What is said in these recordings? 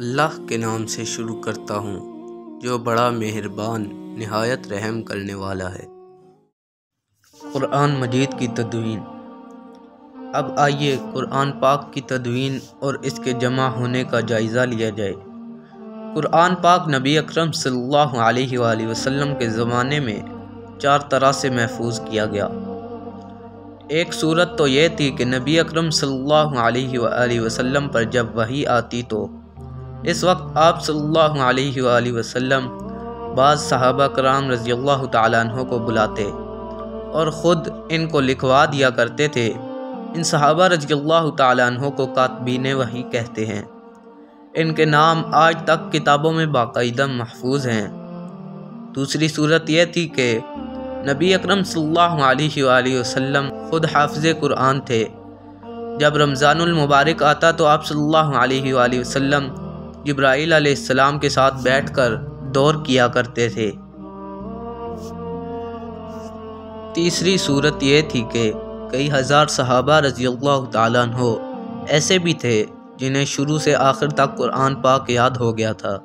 اللہ کے نام سے شروع کرتا ہوں جو بڑا مہربان نہایت رحم کرنے والا ہے۔ قرآن مجید کی تدوین۔ اب آئیے قرآن پاک کی تدوین اور اس کے جمع ہونے کا جائزہ لیا جائے۔ قرآن پاک نبی اکرم صلی اللہ علیہ وآلہ وسلم کے زمانے میں 4 طرح سے محفوظ کیا گیا۔ ایک صورت تو یہ تھی کہ نبی اکرم صلی اللہ علیہ وآلہ وسلم پر جب وحی آتی تو اس وقت آپ صلی اللہ علیہ وآلہ وسلم بعض صحابہ کرام رضی اللہ تعالیٰ عنہ کو بلاتے اور خود ان کو لکھوا دیا کرتے تھے۔ ان صحابہ رضی اللہ تعالیٰ عنہ کو کاتبین وحی کہتے ہیں۔ ان کے نام آج تک کتابوں میں باقاعدہ محفوظ ہیں۔ دوسری صورت یہ تھی کہ نبی اکرم صلی اللہ علیہ وآلہ وسلم خود حافظ قرآن تھے۔ جب رمضان المبارک آتا تو آپ صلی اللہ علیہ وآلہ وسلم جبرائیل علیہ السلام کے ساتھ بیٹھ کر دور کیا کرتے تھے۔ تیسری صورت یہ تھی کہ کئی ہزار صحابہ رضی اللہ تعالیٰ عنہ ایسے بھی تھے جنہیں شروع سے آخر تک قرآن پاک یاد ہو گیا تھا۔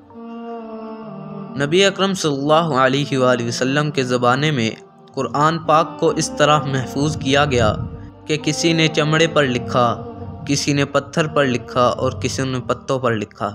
نبی اکرم صلی اللہ علیہ وآلہ وسلم کے زمانے میں قرآن پاک کو اس طرح محفوظ کیا گیا کہ کسی نے چمڑے پر لکھا، کسی نے پتھر پر لکھا اور کسی نے پتوں پر لکھا۔